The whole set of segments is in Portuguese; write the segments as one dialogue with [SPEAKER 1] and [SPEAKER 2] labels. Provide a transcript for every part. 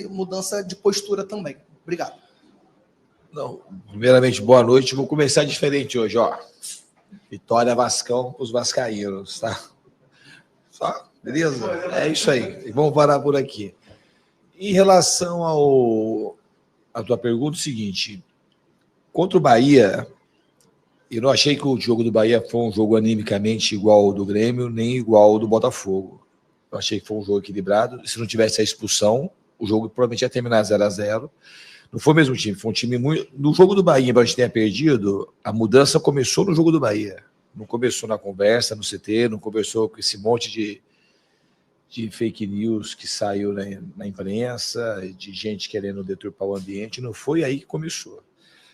[SPEAKER 1] mudança de postura também. Obrigado.
[SPEAKER 2] Não, primeiramente, boa noite. Vou começar diferente hoje, ó. Vitória Vascão para os vascaínos, tá? Só, beleza? É isso aí. E vamos parar por aqui. Em relação à tua pergunta, é o seguinte. Contra o Bahia, eu não achei que o jogo do Bahia foi um jogo animicamente igual ao do Grêmio, nem igual ao do Botafogo. Eu achei que foi um jogo equilibrado. Se não tivesse a expulsão, o jogo provavelmente ia terminar 0-0. Não foi o mesmo time, foi um time muito... No jogo do Bahia, embora a gente tenha perdido, a mudança começou no jogo do Bahia. Não começou na conversa, no CT, não começou com esse monte de fake news que saiu na imprensa, de gente querendo deturpar o ambiente. Não foi aí que começou.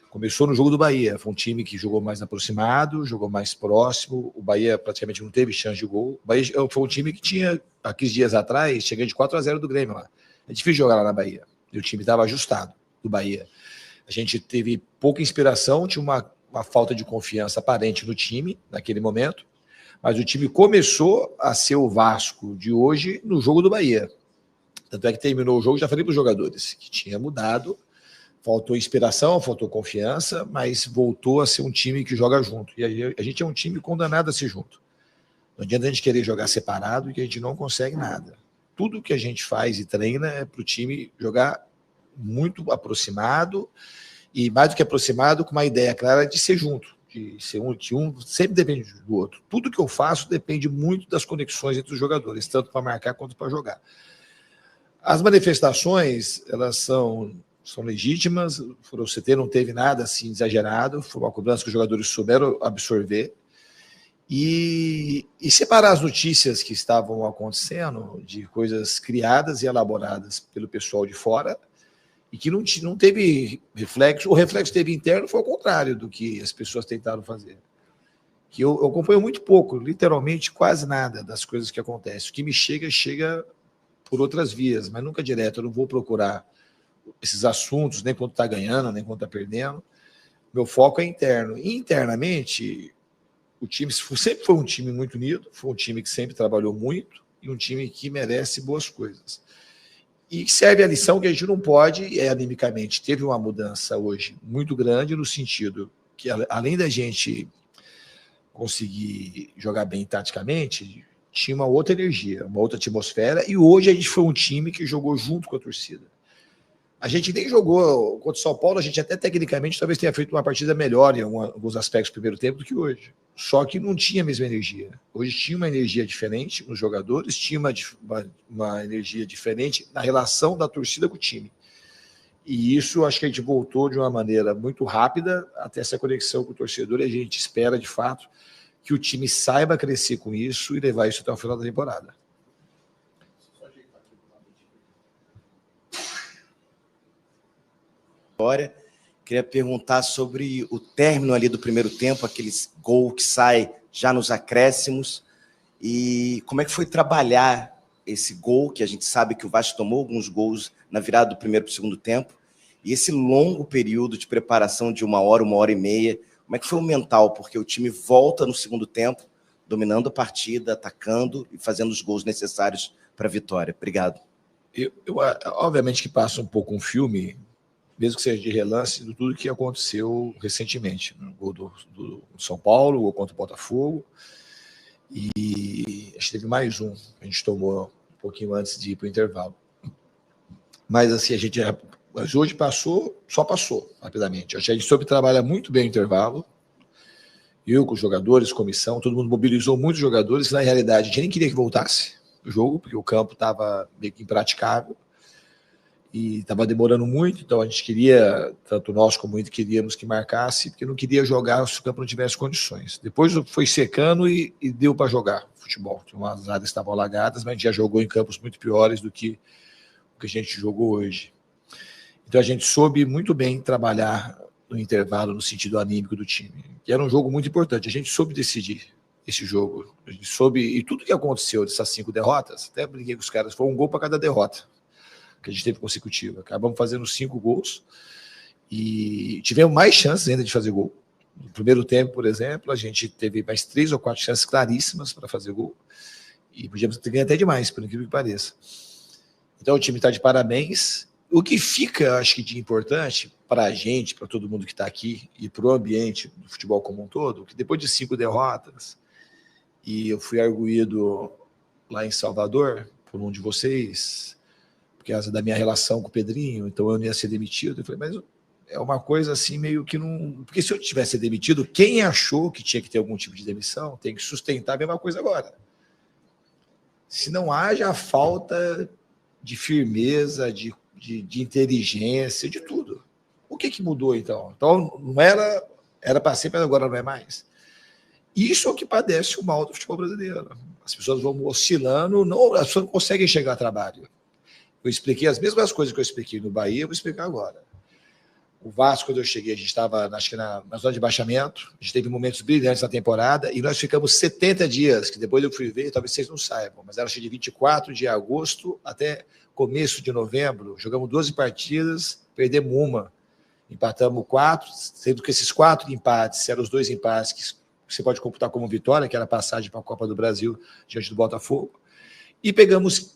[SPEAKER 2] Começou no jogo do Bahia. Foi um time que jogou mais aproximado, jogou mais próximo. O Bahia praticamente não teve chance de gol. O Bahia foi um time que tinha, há 15 dias atrás, chegando de 4-0 do Grêmio lá. É difícil jogar lá na Bahia. E o time estava ajustado do Bahia. A gente teve pouca inspiração, tinha uma falta de confiança aparente no time naquele momento, mas o time começou a ser o Vasco de hoje no jogo do Bahia. Tanto é que terminou o jogo, já falei para os jogadores, que tinha mudado, faltou inspiração, faltou confiança, mas voltou a ser um time que joga junto. E a gente é um time condenado a ser junto. Não adianta a gente querer jogar separado, que a gente não consegue nada. Tudo que a gente faz e treina é para o time jogar muito aproximado, e mais do que aproximado, com uma ideia clara de ser junto, de ser que um sempre depende do outro. Tudo que eu faço depende muito das conexões entre os jogadores, tanto para marcar quanto para jogar. As manifestações, elas são legítimas, o CT não teve nada assim exagerado, foi uma cobrança que os jogadores souberam absorver, e separar as notícias que estavam acontecendo de coisas criadas e elaboradas pelo pessoal de fora, e que não teve reflexo. O reflexo que teve interno foi ao contrário do que as pessoas tentaram fazer. Que eu acompanho muito pouco, literalmente quase nada das coisas que acontecem. O que me chega por outras vias, mas nunca direto. Eu não vou procurar esses assuntos, nem quando está ganhando, nem quando está perdendo. Meu foco é interno. E internamente, o time sempre foi um time muito unido, foi um time que sempre trabalhou muito e um time que merece boas coisas. E serve a lição que a gente não pode, animicamente, teve uma mudança hoje muito grande, no sentido que, além da gente conseguir jogar bem taticamente, tinha uma outra energia, uma outra atmosfera, e hoje a gente foi um time que jogou junto com a torcida. A gente nem jogou contra o São Paulo, a gente até tecnicamente talvez tenha feito uma partida melhor em alguns aspectos do primeiro tempo do que hoje. Só que não tinha a mesma energia. Hoje tinha uma energia diferente nos jogadores, tinha uma energia diferente na relação da torcida com o time. E isso acho que a gente voltou de uma maneira muito rápida até essa conexão com o torcedor, e a gente espera, de fato, que o time saiba crescer com isso e levar isso até o final da temporada.
[SPEAKER 3] Queria perguntar sobre o término ali do primeiro tempo, aquele gol que sai já nos acréscimos, e como é que foi trabalhar esse gol, que a gente sabe que o Vasco tomou alguns gols na virada do primeiro para o segundo tempo, e esse longo período de preparação de uma hora e meia, como é que foi o mental? Porque o time volta no segundo tempo, dominando a partida, atacando e fazendo os gols necessários para a vitória. Obrigado.
[SPEAKER 2] Obviamente que passa um pouco um filme, mesmo que seja de relance, de tudo que aconteceu recentemente. O gol do São Paulo, o gol contra o Botafogo, e acho que teve mais um, a gente tomou um pouquinho antes de ir para o intervalo. Mas assim, mas hoje só passou rapidamente. Acho que a gente soube trabalhar muito bem o intervalo, eu com os jogadores, comissão, todo mundo mobilizou muitos jogadores, na realidade a gente nem queria que voltasse o jogo, porque o campo estava meio que impraticável, e estava demorando muito, então a gente queria, tanto nós como ele, queríamos que marcasse, porque não queria jogar se o campo não tivesse condições. Depois foi secando e deu para jogar futebol. Umas áreas estavam alagadas, mas a gente já jogou em campos muito piores do que o que a gente jogou hoje. Então a gente soube muito bem trabalhar no intervalo, no sentido anímico do time, que era um jogo muito importante. A gente soube decidir esse jogo, a gente soube, e tudo que aconteceu dessas 5 derrotas, até brinquei com os caras, foi um gol para cada derrota que a gente teve consecutiva. Acabamos fazendo 5 gols e tivemos mais chances ainda de fazer gol. No primeiro tempo, por exemplo, a gente teve mais 3 ou 4 chances claríssimas para fazer gol, e podíamos ter ganho até demais, por incrível que pareça. Então o time está de parabéns. O que fica, acho que, de importante para a gente, para todo mundo que está aqui e para o ambiente do futebol como um todo, que depois de 5 derrotas, e eu fui arguído lá em Salvador por um de vocês, por causa da minha relação com o Pedrinho, então eu não ia ser demitido. Eu falei, mas é uma coisa assim meio que não... Porque se eu tivesse demitido, quem achou que tinha que ter algum tipo de demissão tem que sustentar a mesma coisa agora. Se não haja a falta de firmeza, de inteligência, de tudo. O que mudou, então? Então, não era para ser, mas agora não é mais. Isso é o que padece o mal do futebol brasileiro. As pessoas vão oscilando, as pessoas não conseguem chegar a trabalho. Eu expliquei as mesmas coisas que eu expliquei no Bahia, eu vou explicar agora. O Vasco, quando eu cheguei, a gente estava, acho que na zona de baixamento, a gente teve momentos brilhantes na temporada, e nós ficamos 70 dias, que depois eu fui ver, talvez vocês não saibam, mas era de 24 de agosto até começo de novembro, jogamos 12 partidas, perdemos uma, empatamos 4, sendo que esses 4 empates eram os 2 empates que você pode computar como vitória, que era a passagem para a Copa do Brasil diante do Botafogo, e pegamos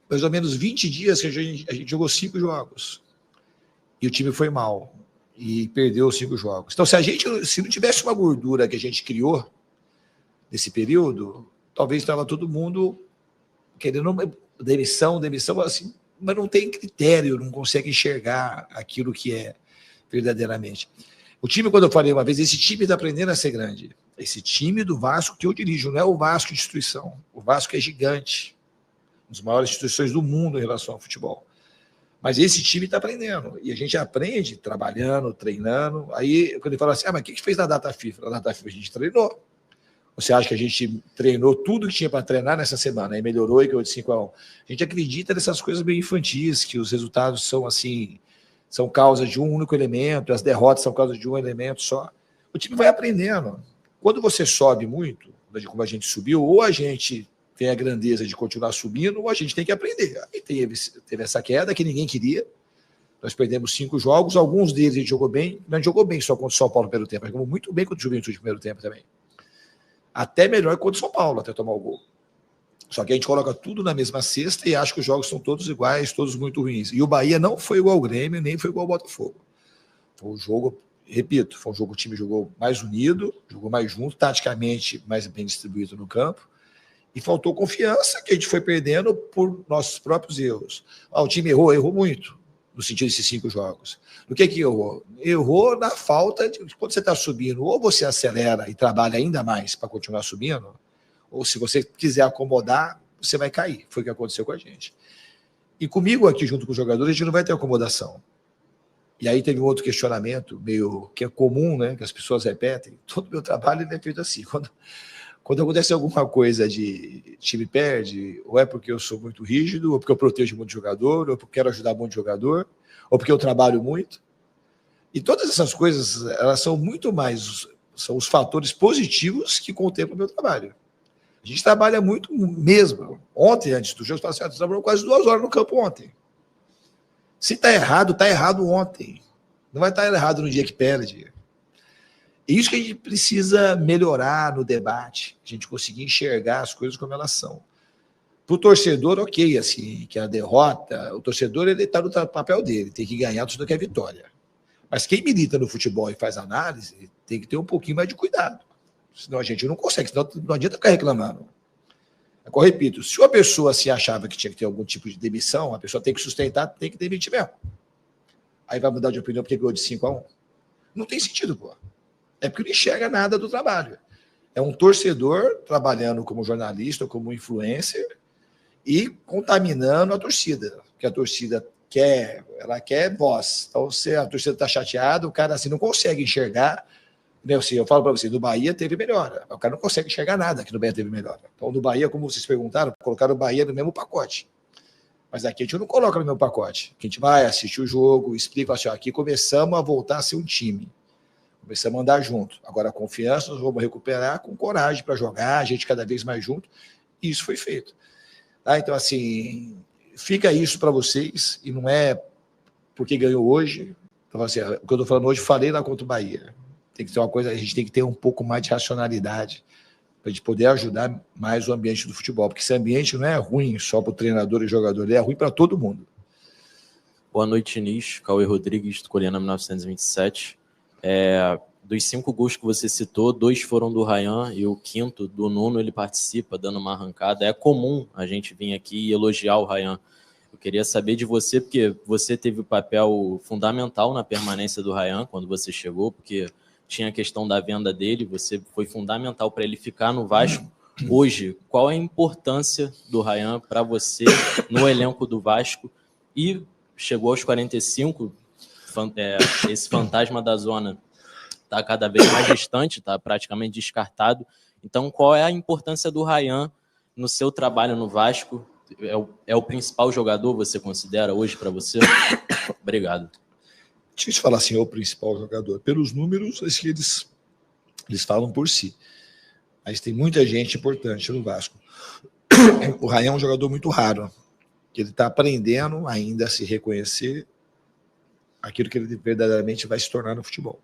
[SPEAKER 2] mais ou menos 20 dias que a gente jogou 5 jogos, e o time foi mal, e perdeu os 5 jogos. Então, se não tivesse uma gordura que a gente criou nesse período, talvez estava todo mundo querendo demissão, assim, mas não tem critério, não consegue enxergar aquilo que é verdadeiramente. O time, quando eu falei uma vez, esse time está aprendendo a ser grande. Esse time do Vasco que eu dirijo, não é o Vasco de instituição. O Vasco é gigante, uma das maiores instituições do mundo em relação ao futebol. Mas esse time está aprendendo. E a gente aprende trabalhando, treinando. Aí, quando ele fala assim, mas o que fez na data FIFA? Na data FIFA a gente treinou. Você acha que a gente treinou tudo que tinha para treinar nessa semana e melhorou e ganhou de 5-1? A gente acredita nessas coisas meio infantis, que os resultados são assim, são causa de um único elemento, as derrotas são causa de um elemento só. O time vai aprendendo. Quando você sobe muito, como a gente subiu, ou a gente tem a grandeza de continuar subindo, ou a gente tem que aprender. Aí teve essa queda que ninguém queria. Nós perdemos 5 jogos, alguns deles a gente jogou bem, não jogou bem só contra o São Paulo no primeiro tempo, mas jogou muito bem contra o Juventude no primeiro tempo também. Até melhor que contra o São Paulo, até tomar o gol. Só que a gente coloca tudo na mesma cesta e acha que os jogos são todos iguais, todos muito ruins. E o Bahia não foi igual ao Grêmio, nem foi igual ao Botafogo. Foi um jogo, repito, foi um jogo que o time jogou mais unido, jogou mais junto, taticamente mais bem distribuído no campo. E faltou confiança, que a gente foi perdendo por nossos próprios erros. O time errou muito, no sentido desses 5 jogos. No que errou? Errou na falta de... Quando você está subindo, ou você acelera e trabalha ainda mais para continuar subindo, ou se você quiser acomodar, você vai cair. Foi o que aconteceu com a gente. E comigo aqui, junto com os jogadores, a gente não vai ter acomodação. E aí teve um outro questionamento, meio que é comum, né, que as pessoas repetem. Todo o meu trabalho é feito assim. Quando acontece alguma coisa de time perde, ou é porque eu sou muito rígido, ou porque eu protejo muito jogador, ou porque eu quero ajudar muito jogador, ou porque eu trabalho muito. E todas essas coisas, elas são muito mais, são os fatores positivos que contemplam o meu trabalho. A gente trabalha muito mesmo. Ontem, antes do jogo, eu falei assim, você trabalhou quase 2 horas no campo ontem. Se está errado ontem. Não vai estar errado no dia que perde. É isso que a gente precisa melhorar no debate, a gente conseguir enxergar as coisas como elas são. Para o torcedor, ok, assim, que a derrota, o torcedor ele está no papel dele, tem que ganhar tudo que é vitória. Mas quem milita no futebol e faz análise, tem que ter um pouquinho mais de cuidado. Senão a gente não consegue, senão não adianta ficar reclamando. Eu repito, se uma pessoa se achava que tinha que ter algum tipo de demissão, a pessoa tem que sustentar, tem que demitir mesmo. Aí vai mudar de opinião porque ganhou de 5-1. Não tem sentido, pô. É porque não enxerga nada do trabalho. É um torcedor trabalhando como jornalista, como influencer e contaminando a torcida. Porque a torcida ela quer voz. Então, se a torcida está chateada, o cara assim, não consegue enxergar. Assim, eu falo para você, do Bahia teve melhora. O cara não consegue enxergar nada que no Bahia teve melhora. Então, do Bahia, como vocês perguntaram, colocaram o Bahia no mesmo pacote. Mas aqui a gente não coloca no mesmo pacote. A gente vai assistir o jogo, explica assim, ó, aqui começamos a voltar a ser um time. Começamos a andar junto. Agora, a confiança nós vamos recuperar com coragem para jogar, a gente cada vez mais junto. E isso foi feito. Tá? Então, assim, fica isso para vocês, e não é porque ganhou hoje. Então, assim, o que eu estou falando hoje, falei lá contra o Bahia. Tem que ter uma coisa, a gente tem que ter um pouco mais de racionalidade para a gente poder ajudar mais o ambiente do futebol, porque esse ambiente não é ruim só para o treinador e jogador, ele é ruim para todo mundo.
[SPEAKER 4] Boa noite, Nis. Cauê Rodrigues, do Colina 1927. Dos 5 gols que você citou, 2 foram do Ryan e o 5º do Nuno, ele participa, dando uma arrancada. É comum a gente vir aqui e elogiar o Ryan. Eu queria saber de você, porque você teve um papel fundamental na permanência do Ryan quando você chegou, porque tinha a questão da venda dele, você foi fundamental para ele ficar no Vasco. Hoje, qual é a importância do Ryan para você no elenco do Vasco? E chegou aos 45, esse fantasma da zona está cada vez mais distante, está praticamente descartado. Então, qual é a importância do Ryan no seu trabalho no Vasco? É o principal jogador, você considera, hoje para você? Obrigado.
[SPEAKER 2] Difícil falar assim, é o principal jogador. Pelos números, acho que eles falam por si. Mas tem muita gente importante no Vasco. O Ryan é um jogador muito raro, que ele está aprendendo ainda a se reconhecer aquilo que ele verdadeiramente vai se tornar no futebol.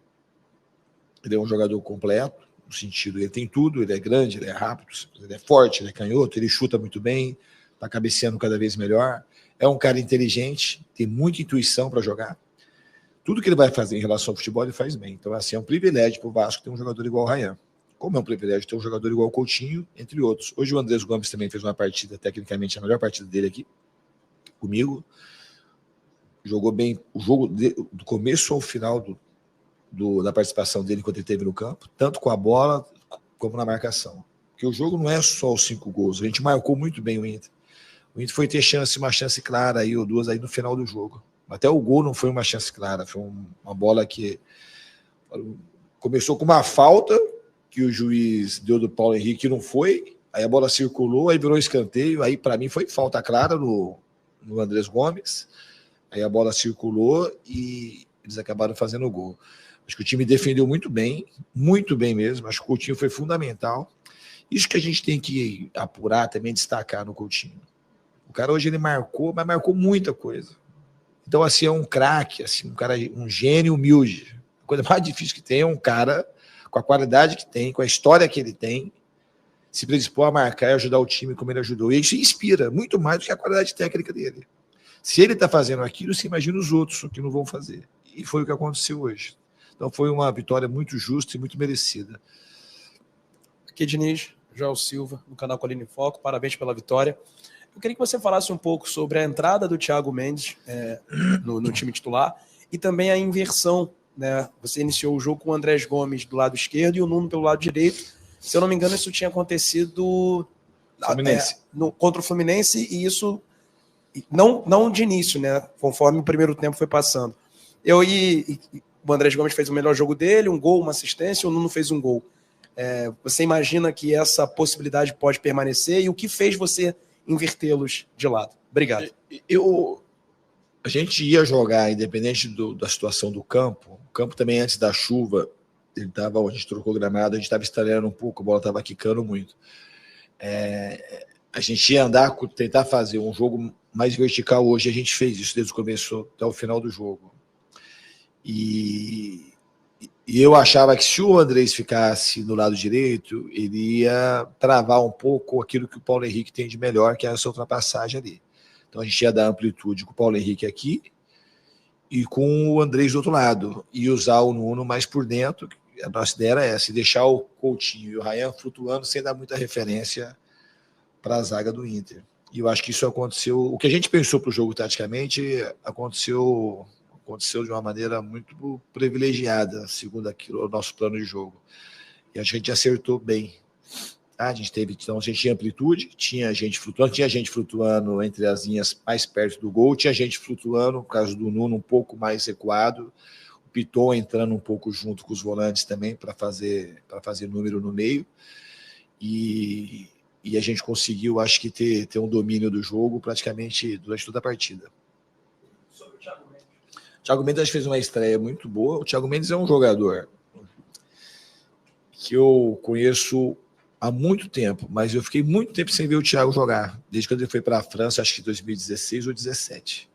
[SPEAKER 2] Ele é um jogador completo, no sentido, ele tem tudo, ele é grande, ele é rápido, ele é forte, ele é canhoto, ele chuta muito bem, está cabeceando cada vez melhor, é um cara inteligente, tem muita intuição para jogar. Tudo que ele vai fazer em relação ao futebol, ele faz bem. Então, assim, é um privilégio para o Vasco ter um jogador igual o Ryan. Como é um privilégio ter um jogador igual o Coutinho, entre outros. Hoje o Andrés Gomes também fez uma partida, tecnicamente, a melhor partida dele aqui, comigo. Jogou bem o jogo do começo ao final da participação dele enquanto ele esteve no campo, tanto com a bola como na marcação. Porque o jogo não é só os 5 gols, a gente marcou muito bem o Inter. O Inter foi ter uma chance clara aí, ou 2 aí no final do jogo. Até o gol não foi uma chance clara, foi uma bola que começou com uma falta que o juiz deu do Paulo Henrique, não foi, aí a bola circulou, aí virou escanteio, aí para mim foi falta clara no Andrés Gomes, aí a bola circulou e eles acabaram fazendo o gol. Acho que o time defendeu muito bem mesmo. Acho que o Coutinho foi fundamental. Isso que a gente tem que apurar também, destacar no Coutinho. O cara hoje ele marcou, mas marcou muita coisa. Então, assim, é um craque, assim, um cara, um gênio humilde. A coisa mais difícil que tem é um cara com a qualidade que tem, com a história que ele tem, se predispor a marcar e ajudar o time como ele ajudou. E isso inspira muito mais do que a qualidade técnica dele. Se ele está fazendo aquilo, você imagina os outros que não vão fazer. E foi o que aconteceu hoje. Então foi uma vitória muito justa e muito merecida.
[SPEAKER 5] Aqui, Diniz, João Silva, do canal Colina em Foco. Parabéns pela vitória. Eu queria que você falasse um pouco sobre a entrada do Thiago Mendes no time titular e também a inversão, né? Você iniciou o jogo com o Andrés Gomes do lado esquerdo e o Nuno pelo lado direito. Se eu não me engano, isso tinha acontecido contra o Fluminense, e isso não de início, né? Conforme o primeiro tempo foi passando. O Andrés Gomes fez o melhor jogo dele, um gol, uma assistência, o Nuno fez um gol. Você imagina que essa possibilidade pode permanecer e o que fez você invertê-los de lado? Obrigado.
[SPEAKER 2] A gente ia jogar, independente da situação do campo. O campo também, antes da chuva, a gente trocou gramado, a gente estava estalhando um pouco, a bola estava quicando muito. A gente ia andar, tentar fazer um jogo mais vertical hoje, a gente fez isso desde o começo até o final do jogo. E eu achava que se o Andrés ficasse no lado direito, ele ia travar um pouco aquilo que o Paulo Henrique tem de melhor, que é essa ultrapassagem ali. Então a gente ia dar amplitude com o Paulo Henrique aqui e com o Andrés do outro lado, e usar o Nuno mais por dentro. A nossa ideia era essa, deixar o Coutinho e o Ryan flutuando sem dar muita referência para a zaga do Inter. E eu acho que isso aconteceu. O que a gente pensou para o jogo taticamente aconteceu de uma maneira muito privilegiada, segundo o nosso plano de jogo. E a gente acertou bem. A gente tinha amplitude, tinha gente flutuando entre as linhas mais perto do gol, tinha gente flutuando, no caso do Nuno, um pouco mais recuado, o Piton entrando um pouco junto com os volantes também para fazer número no meio. E a gente conseguiu, acho que, ter um domínio do jogo praticamente durante toda a partida. O Thiago Mendes fez uma estreia muito boa. O Thiago Mendes é um jogador que eu conheço há muito tempo, mas eu fiquei muito tempo sem ver o Thiago jogar, desde quando ele foi para a França, acho que 2016 ou 2017.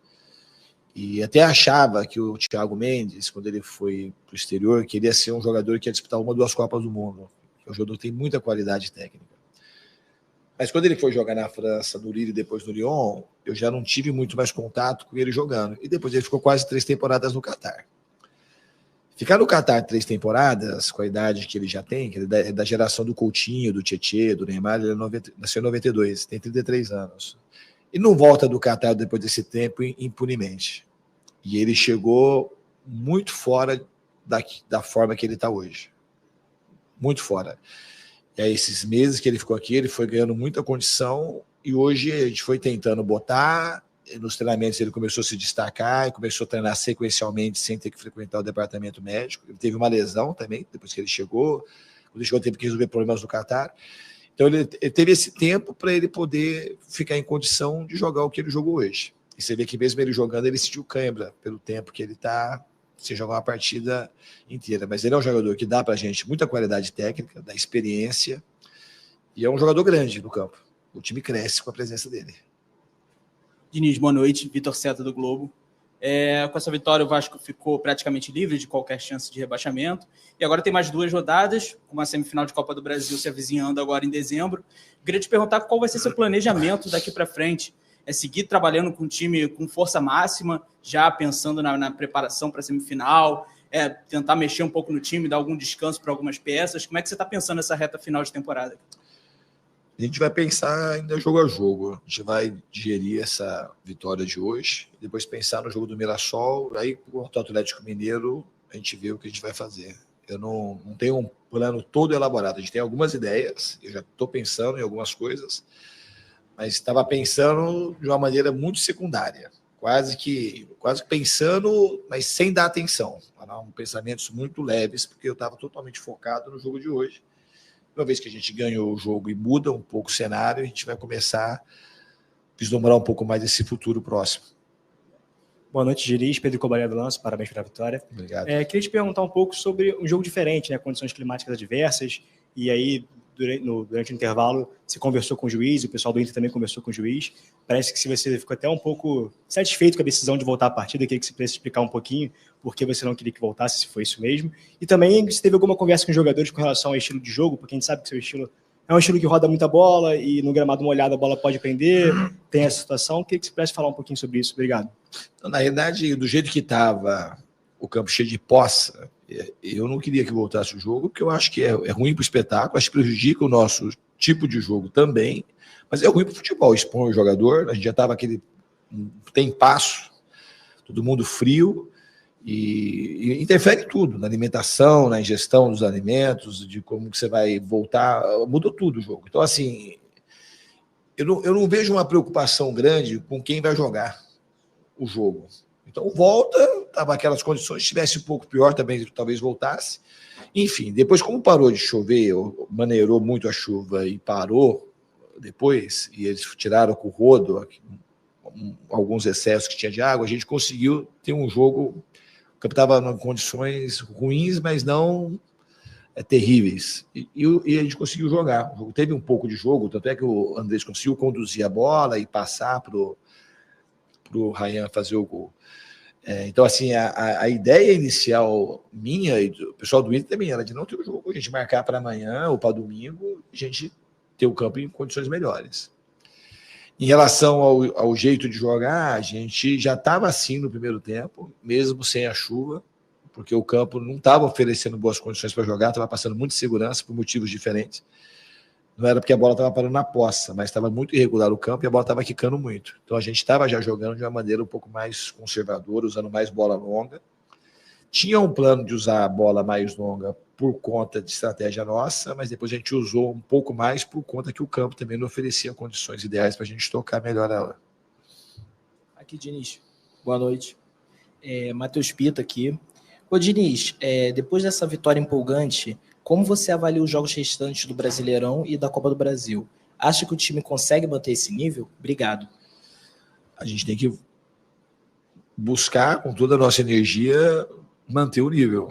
[SPEAKER 2] E até achava que o Thiago Mendes, quando ele foi para o exterior, queria ser um jogador que ia disputar 1 ou 2 Copas do Mundo. É um jogador que tem muita qualidade técnica. Mas quando ele foi jogar na França, no Lille e depois no Lyon, eu já não tive muito mais contato com ele jogando. E depois ele ficou quase 3 temporadas no Qatar. Ficar no Qatar 3 temporadas, com a idade que ele já tem, que ele é da geração do Coutinho, do Tietê, do Neymar, ele nasceu em 92, tem 33 anos. E não volta do Qatar depois desse tempo impunemente. E ele chegou muito fora da forma que ele está hoje. Muito fora. E aí, esses meses que ele ficou aqui, ele foi ganhando muita condição e hoje a gente foi tentando botar. Nos treinamentos ele começou a se destacar e começou a treinar sequencialmente sem ter que frequentar o departamento médico. Ele teve uma lesão também, depois que ele chegou. Quando ele chegou, teve que resolver problemas no Qatar. Então, ele teve esse tempo para ele poder ficar em condição de jogar o que ele jogou hoje. E você vê que mesmo ele jogando, ele sentiu cãibra pelo tempo que ele está sem jogar uma partida inteira. Mas ele é um jogador que dá para a gente muita qualidade técnica, dá experiência, e é um jogador grande no campo. O time cresce com a presença dele.
[SPEAKER 6] Diniz, boa noite. Vitor Seta, do Globo. Com essa vitória, o Vasco ficou praticamente livre de qualquer chance de rebaixamento. E agora tem mais 2 rodadas, com uma semifinal de Copa do Brasil se avizinhando agora em dezembro. Eu queria te perguntar qual vai ser seu planejamento daqui para frente. É seguir trabalhando com o time com força máxima, já pensando na preparação para a semifinal, tentar mexer um pouco no time, dar algum descanso para algumas peças. Como é que você está pensando nessa reta final de temporada?
[SPEAKER 2] A gente vai pensar ainda jogo a jogo. A gente vai digerir essa vitória de hoje, depois pensar no jogo do Mirassol, aí contra o Atlético Mineiro a gente vê o que a gente vai fazer. Eu não tenho um plano todo elaborado. A gente tem algumas ideias, eu já estou pensando em algumas coisas, mas estava pensando de uma maneira muito secundária, quase que pensando, mas sem dar atenção. Eram pensamentos muito leves, porque eu estava totalmente focado no jogo de hoje. Uma vez que a gente ganhou o jogo e muda um pouco o cenário, a gente vai começar a vislumbrar um pouco mais esse futuro próximo.
[SPEAKER 7] Boa noite, Diniz. Pedro Cobaria do Lanço, parabéns pela vitória.
[SPEAKER 2] Obrigado.
[SPEAKER 7] Queria te perguntar um pouco sobre um jogo diferente, né? Condições climáticas adversas, e aí durante o intervalo você conversou com o juiz, o pessoal do Inter também conversou com o juiz. Parece que você ficou até um pouco satisfeito com a decisão de voltar à partida. Queria que você pudesse explicar um pouquinho por que você não queria que voltasse, se foi isso mesmo. E também se teve alguma conversa com os jogadores com relação ao estilo de jogo, porque a gente sabe que seu estilo é um estilo que roda muita bola e no gramado molhado a bola pode prender, tem essa situação. Queria que você pudesse falar um pouquinho sobre isso. Obrigado.
[SPEAKER 2] Então, na realidade, do jeito que estava o campo cheio de poça, eu não queria que voltasse o jogo, porque eu acho que é ruim para o espetáculo, acho que prejudica o nosso tipo de jogo também, mas é ruim para o futebol, expõe o jogador. A gente já estava aquele tempasso, todo mundo frio, e interfere em tudo, na alimentação, na ingestão dos alimentos, de como que você vai voltar, mudou tudo o jogo. Então, assim, eu não vejo uma preocupação grande com quem vai jogar o jogo. Então, volta, estava aquelas condições, se tivesse um pouco pior também, talvez voltasse. Enfim, depois, como parou de chover, maneirou muito a chuva e parou depois, e eles tiraram com o rodo alguns excessos que tinha de água, a gente conseguiu ter um jogo. O campo estava em condições ruins, mas não terríveis. E a gente conseguiu jogar. O jogo teve um pouco de jogo, tanto é que o Andrés conseguiu conduzir a bola e passar para o Ryan fazer o gol. Então, assim, a ideia inicial minha e do pessoal do Inter também era de não ter o jogo, a gente marcar para amanhã ou para domingo, a gente ter o campo em condições melhores. Em relação ao jeito de jogar, a gente já estava assim no primeiro tempo, mesmo sem a chuva, porque o campo não estava oferecendo boas condições para jogar, estava passando muita segurança por motivos diferentes. Não era porque a bola estava parando na poça, mas estava muito irregular o campo e a bola estava quicando muito. Então a gente estava já jogando de uma maneira um pouco mais conservadora, usando mais bola longa. Tinha um plano de usar a bola mais longa por conta de estratégia nossa, mas depois a gente usou um pouco mais por conta que o campo também não oferecia condições ideais para a gente tocar melhor ela.
[SPEAKER 8] Aqui, Diniz. Boa noite. Matheus Pita aqui. Ô, Diniz, depois dessa vitória empolgante, como você avalia os jogos restantes do Brasileirão e da Copa do Brasil? Acha que o time consegue manter esse nível? Obrigado.
[SPEAKER 2] A gente tem que buscar, com toda a nossa energia, manter o nível.